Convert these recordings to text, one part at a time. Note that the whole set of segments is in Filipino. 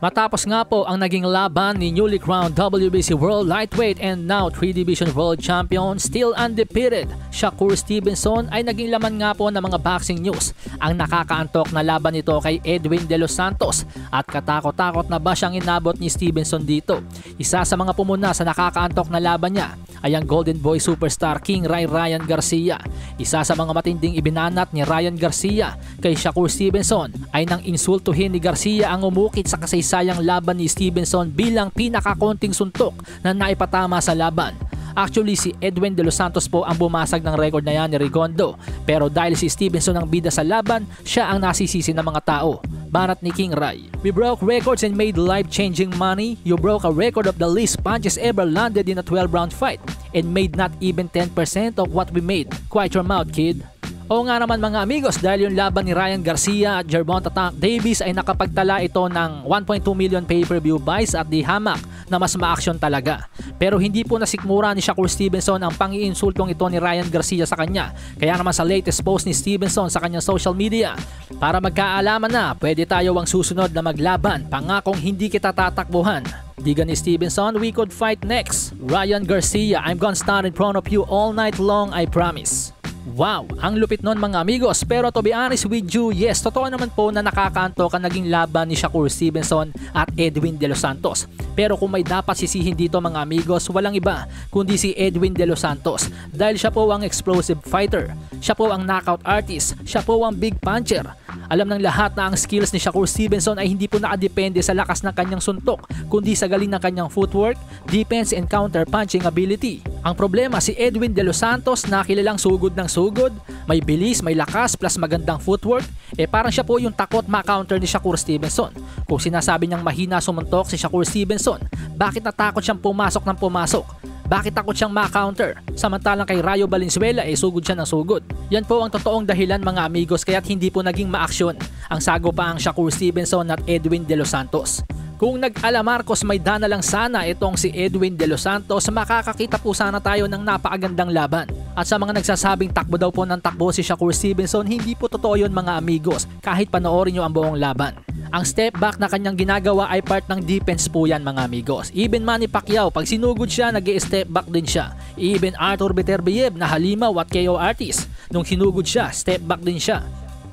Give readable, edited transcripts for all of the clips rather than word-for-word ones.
Matapos nga po ang naging laban ni newly crowned WBC World Lightweight and now 3 Division World Champion, still undefeated, Shakur Stevenson, ay naging laman nga po ng mga boxing news ang nakakaantok na laban nito kay Edwin De Los Santos. At katakot-takot na ba siyang inabot ni Stevenson dito? Isa sa mga pumuna sa nakakaantok na laban niya ay ang Golden Boy superstar King Ryan Garcia. Isa sa mga matinding ibinanat ni Ryan Garcia kay Shakur Stevenson ay nang insultuhin ni Garcia ang umukit sa kasaysayang laban ni Stevenson bilang pinakakonting suntok na naipatama sa laban. Actually, si Edwin De Los Santos po ang bumasag ng record na yan ni Rigondo. Pero dahil si Stevenson ang bida sa laban, siya ang nasisisi ng mga tao. Banat ni King Ray: "We broke records and made life-changing money. You broke a record of the least punches ever landed in a 12-round fight and made not even 10% of what we made. Quiet your mouth, kid." Oo nga naman mga amigos, dahil yung laban ni Ryan Garcia at Gervonta Tank Davis ay nakapagtala ito ng 1.2 million pay-per-view buys at di hamak na mas ma-action talaga. Pero hindi po nasikmura ni Shakur Stevenson ang pang-iinsultong ito ni Ryan Garcia sa kanya. Kaya naman sa latest post ni Stevenson sa kanyang social media: "Para magkaalaman na, pwede tayo ang susunod na maglaban. Pangakong hindi kita tatakbuhan." Diga ni Stevenson, "We could fight next. Ryan Garcia, I'm gonna stand in front of you all night long, I promise." Wow, ang lupit nun mga amigos. Pero to be honest with you, yes, totoo naman po na nakakaantok ang naging laban ni Shakur Stevenson at Edwin De Los Santos. Pero kung may dapat sisihin dito mga amigos, walang iba kundi si Edwin De Los Santos. Dahil siya po ang explosive fighter, siya po ang knockout artist, siya po ang big puncher. Alam ng lahat na ang skills ni Shakur Stevenson ay hindi po nakadepende sa lakas ng kanyang suntok, kundi sa galing ng kanyang footwork, defense and counter punching ability. Ang problema, si Edwin De Los Santos na kilalang sugod ng sugod, may bilis, may lakas plus magandang footwork, parang siya po yung takot ma-counter ni Shakur Stevenson. Kung sinasabi niyang mahina sumuntok si Shakur Stevenson, bakit natakot siyang pumasok ng pumasok? Bakit takot siyang ma-counter? Samantalang kay Rayo Valenzuela sugod siya ng sugod. Yan po ang totoong dahilan mga amigos kaya't hindi po naging ma-aksyon ang sagopaang Shakur Stevenson at Edwin De Los Santos. Kung nag-alamarcos may dana lang sana itong si Edwin De Los Santos, makakakita po sana tayo ng napakagandang laban. At sa mga nagsasabing takbo daw po ng takbo si Shakur Stevenson, hindi po totoo yun mga amigos kahit panoorin nyo ang buong laban. Ang step back na kanyang ginagawa ay part ng defense po yan mga amigos. Even Manny Pacquiao, pag sinugod siya, nag-i-step back din siya. Even Arthur Beterbiev na halimaw at KO artist, nung sinugod siya, step back din siya.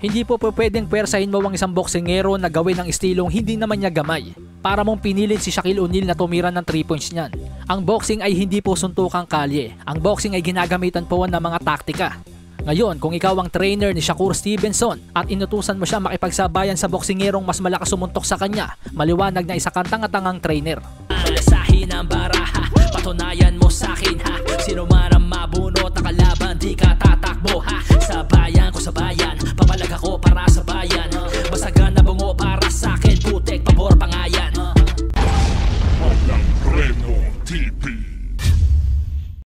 Hindi po pwedeng pwersahin mo ang isang boksingero na gawin ng estilong hindi naman niya gamay. Para mong pinilit si Shaquille O'Neal na tumira ng 3 points niyan. Ang boxing ay hindi po suntukang kalye. Ang boxing ay ginagamitan po ng mga taktika. Ngayon, kung ikaw ang trainer ni Shakur Stevenson at inutusan mo siya makipagsabayan sa boksingerong mas malakas sumuntok sa kanya, maliwanag na isa kang tanga-tangang trainer. Sahin ang baraha, patunayan mo sa'kin ha. Sino man ang mabunot na kalaban, di ka tatakbo ha. Sabayan ko sa bayan.